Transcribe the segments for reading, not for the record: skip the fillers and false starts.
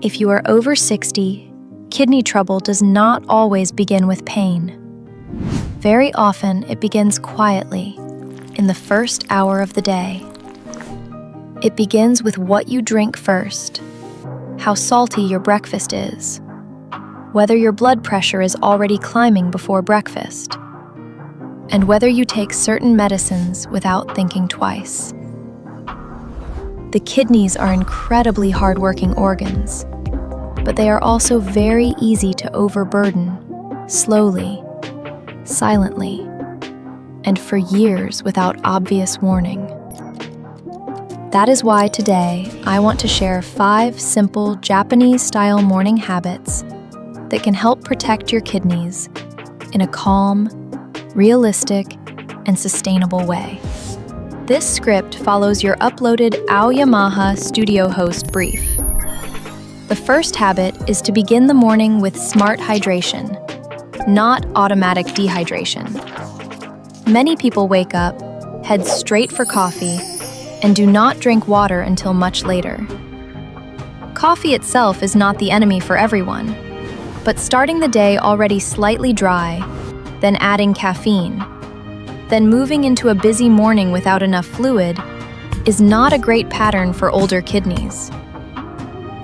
If you are over 60, kidney trouble does not always begin with pain. Very often, it begins quietly, in the first hour of the day. It begins with what you drink first, how salty your breakfast is, whether your blood pressure is already climbing before breakfast, and whether you take certain medicines without thinking twice. The kidneys are incredibly hardworking organs, but they are also very easy to overburden, slowly, silently, and for years without obvious warning. That is why today I want to share 5 simple Japanese-style morning habits that can help protect your kidneys in a calm, realistic, and sustainable way. This script follows your uploaded Aoyamaha studio host brief. The first habit is to begin the morning with smart hydration, not automatic dehydration. Many people wake up, head straight for coffee, and do not drink water until much later. Coffee itself is not the enemy for everyone, but starting the day already slightly dry, then adding caffeine, then moving into a busy morning without enough fluid is not a great pattern for older kidneys.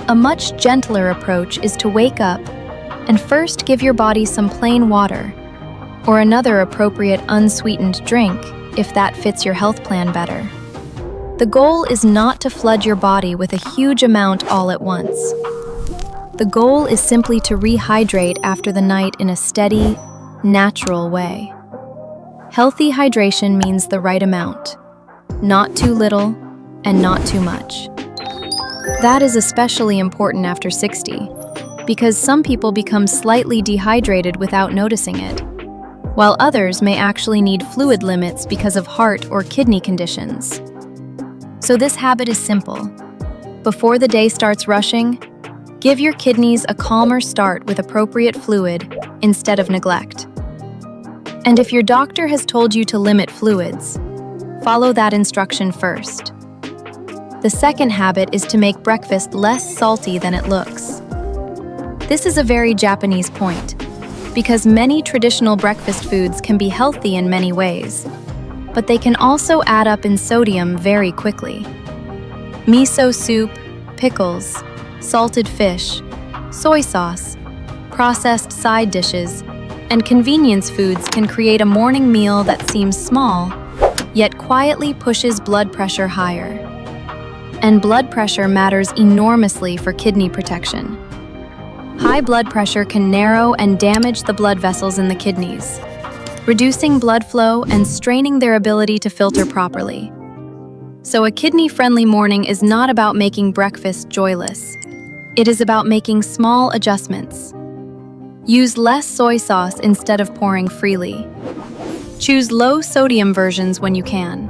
A much gentler approach is to wake up and first give your body some plain water or another appropriate unsweetened drink if that fits your health plan better. The goal is not to flood your body with a huge amount all at once. The goal is simply to rehydrate after the night in a steady, natural way. Healthy hydration means the right amount, not too little and not too much. That is especially important after 60, because some people become slightly dehydrated without noticing it, while others may actually need fluid limits because of heart or kidney conditions. So this habit is simple. Before the day starts rushing, give your kidneys a calmer start with appropriate fluid instead of neglect. And if your doctor has told you to limit fluids, follow that instruction first. The second habit is to make breakfast less salty than it looks. This is a very Japanese point, because many traditional breakfast foods can be healthy in many ways, but they can also add up in sodium very quickly. Miso soup, pickles, salted fish, soy sauce, processed side dishes, and convenience foods can create a morning meal that seems small, yet quietly pushes blood pressure higher. And blood pressure matters enormously for kidney protection. High blood pressure can narrow and damage the blood vessels in the kidneys, reducing blood flow and straining their ability to filter properly. So a kidney-friendly morning is not about making breakfast joyless. It is about making small adjustments. Use less soy sauce instead of pouring freely. Choose low-sodium versions when you can.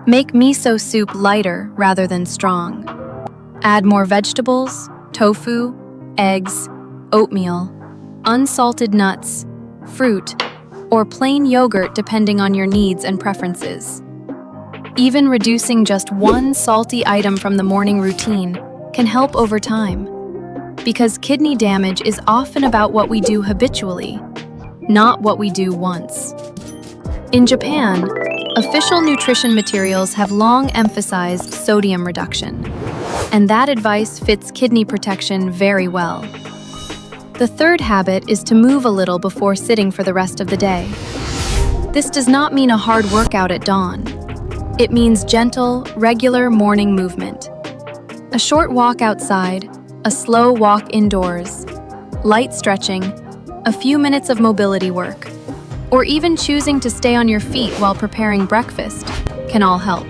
Make miso soup lighter rather than strong. Add more vegetables, tofu, eggs, oatmeal, unsalted nuts, fruit, or plain yogurt depending on your needs and preferences. Even reducing just one salty item from the morning routine can help over time, because kidney damage is often about what we do habitually, not what we do once. In Japan, official nutrition materials have long emphasized sodium reduction, and that advice fits kidney protection very well. The third habit is to move a little before sitting for the rest of the day. This does not mean a hard workout at dawn. It means gentle, regular morning movement. A short walk outside, a slow walk indoors, light stretching, a few minutes of mobility work, or even choosing to stay on your feet while preparing breakfast can all help.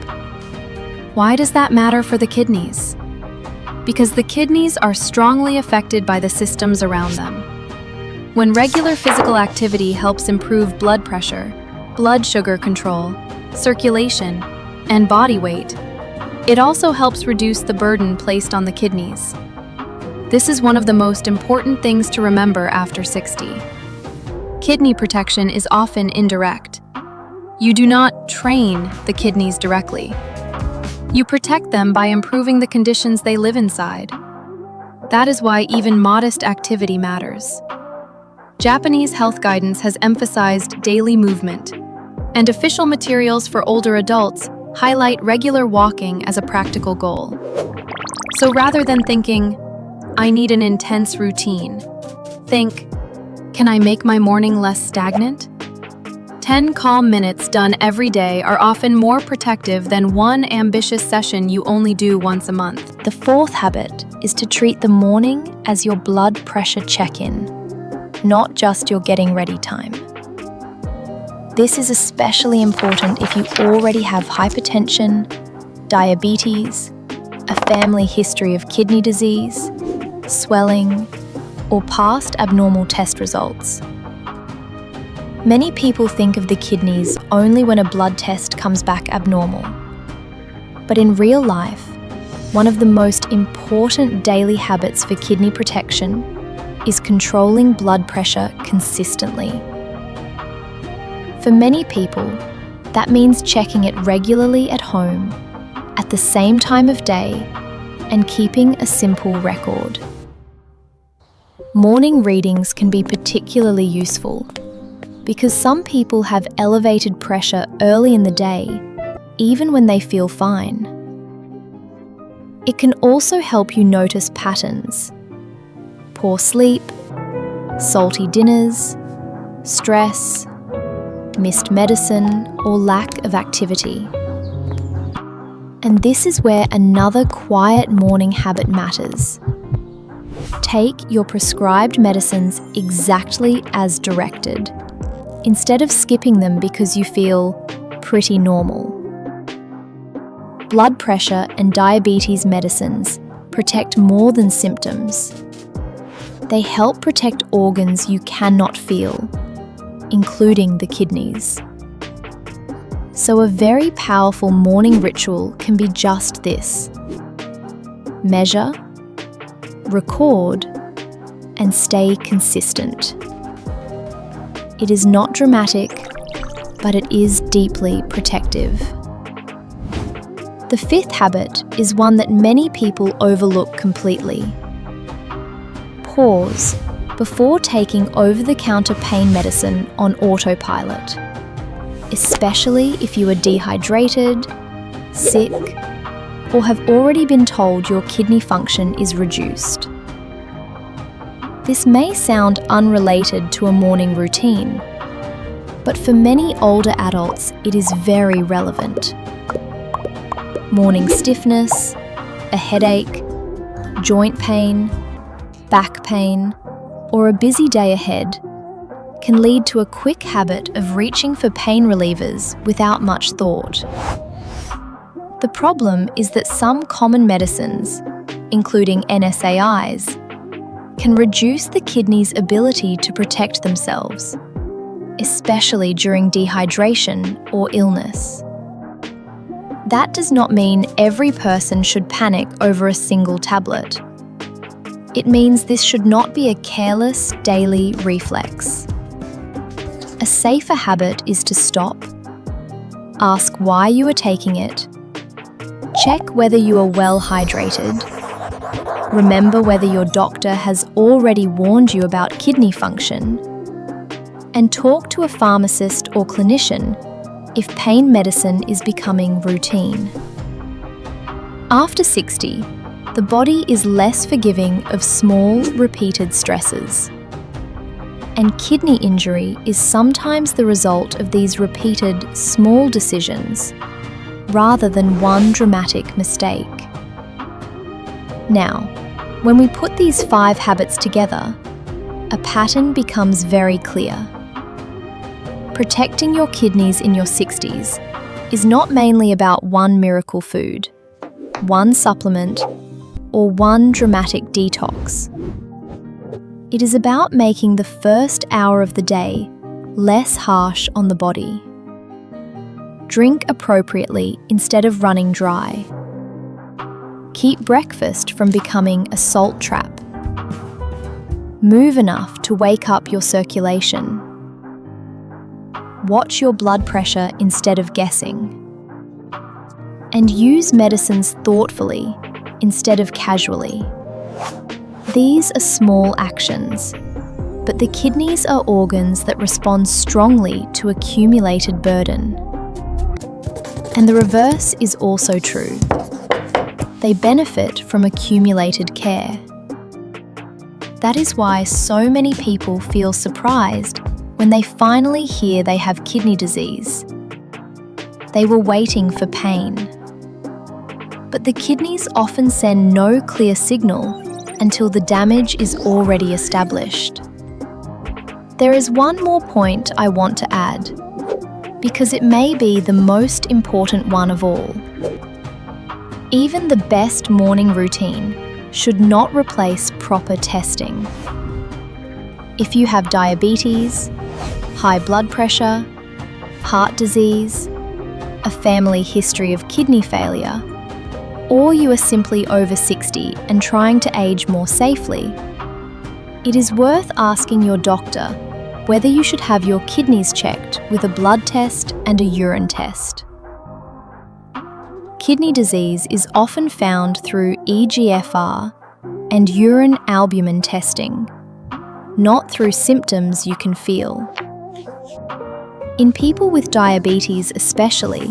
Why does that matter for the kidneys? Because the kidneys are strongly affected by the systems around them. When regular physical activity helps improve blood pressure, blood sugar control, circulation, and body weight, it also helps reduce the burden placed on the kidneys. This is one of the most important things to remember after 60. Kidney protection is often indirect. You do not train the kidneys directly. You protect them by improving the conditions they live inside. That is why even modest activity matters. Japanese health guidance has emphasized daily movement, and official materials for older adults highlight regular walking as a practical goal. So rather than thinking, I need an intense routine, think, can I make my morning less stagnant? 10 calm minutes done every day are often more protective than one ambitious session you only do once a month. The fourth habit is to treat the morning as your blood pressure check-in, not just your getting ready time. This is especially important if you already have hypertension, diabetes, a family history of kidney disease, swelling, or past abnormal test results. Many people think of the kidneys only when a blood test comes back abnormal. But in real life, one of the most important daily habits for kidney protection is controlling blood pressure consistently. For many people, that means checking it regularly at home, at the same time of day, and keeping a simple record. Morning readings can be particularly useful because some people have elevated pressure early in the day, even when they feel fine. It can also help you notice patterns: poor sleep, salty dinners, stress, missed medicine, or lack of activity. And this is where another quiet morning habit matters. Take your prescribed medicines exactly as directed, instead of skipping them because you feel pretty normal. Blood pressure and diabetes medicines protect more than symptoms. They help protect organs you cannot feel, including the kidneys. So a very powerful morning ritual can be just this: measure, record, and stay consistent. It is not dramatic, but it is deeply protective. The fifth habit is one that many people overlook completely. Pause before taking over-the-counter pain medicine on autopilot, especially if you are dehydrated, sick, or have already been told your kidney function is reduced. This may sound unrelated to a morning routine, but for many older adults, it is very relevant. Morning stiffness, a headache, joint pain, back pain, or a busy day ahead can lead to a quick habit of reaching for pain relievers without much thought. The problem is that some common medicines, including NSAIDs, can reduce the kidney's ability to protect themselves, especially during dehydration or illness. That does not mean every person should panic over a single tablet. It means this should not be a careless daily reflex. A safer habit is to stop, ask why you are taking it, check whether you are well hydrated, remember whether your doctor has already warned you about kidney function, and talk to a pharmacist or clinician if pain medicine is becoming routine. After 60, the body is less forgiving of small, repeated stresses. And kidney injury is sometimes the result of these repeated, small decisions, rather than one dramatic mistake. Now, when we put these 5 habits together, a pattern becomes very clear. Protecting your kidneys in your 60s is not mainly about one miracle food, one supplement, or one dramatic detox. It is about making the first hour of the day less harsh on the body. Drink appropriately instead of running dry. Keep breakfast from becoming a salt trap. Move enough to wake up your circulation. Watch your blood pressure instead of guessing. And use medicines thoughtfully instead of casually. These are small actions, but the kidneys are organs that respond strongly to accumulated burden. And the reverse is also true. They benefit from accumulated care. That is why so many people feel surprised when they finally hear they have kidney disease. They were waiting for pain. But the kidneys often send no clear signal until the damage is already established. There is one more point I want to add, because it may be the most important one of all. Even the best morning routine should not replace proper testing. If you have diabetes, high blood pressure, heart disease, a family history of kidney failure, or you are simply over 60 and trying to age more safely, it is worth asking your doctor whether you should have your kidneys checked with a blood test and a urine test. Kidney disease is often found through EGFR and urine albumin testing, not through symptoms you can feel. In people with diabetes especially,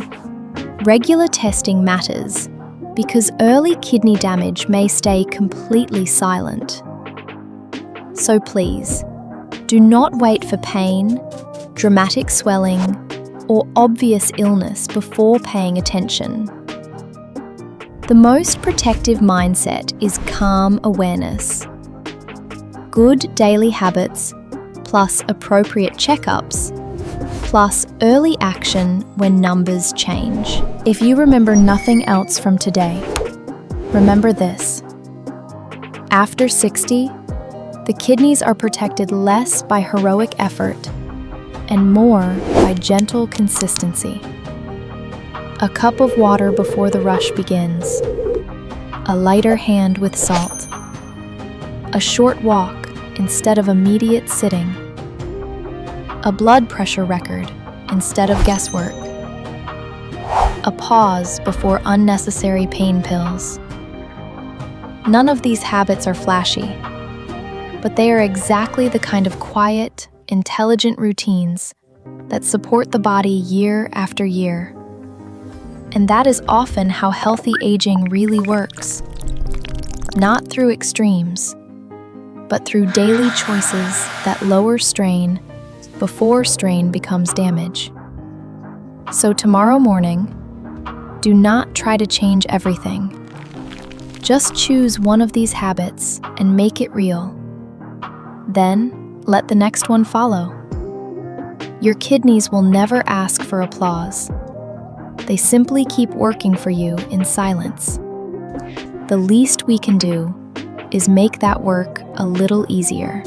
regular testing matters because early kidney damage may stay completely silent. So please, do not wait for pain, dramatic swelling, or obvious illness before paying attention. The most protective mindset is calm awareness. Good daily habits, plus appropriate checkups, plus early action when numbers change. If you remember nothing else from today, remember this. After 60, the kidneys are protected less by heroic effort and more by gentle consistency. A cup of water before the rush begins, a lighter hand with salt, a short walk instead of immediate sitting, a blood pressure record instead of guesswork, a pause before unnecessary pain pills. None of these habits are flashy, but they are exactly the kind of quiet, intelligent routines that support the body year after year. And that is often how healthy aging really works. Not through extremes, but through daily choices that lower strain before strain becomes damage. So tomorrow morning, do not try to change everything. Just choose one of these habits and make it real. Then, let the next one follow. Your kidneys will never ask for applause. They simply keep working for you in silence. The least we can do is make that work a little easier.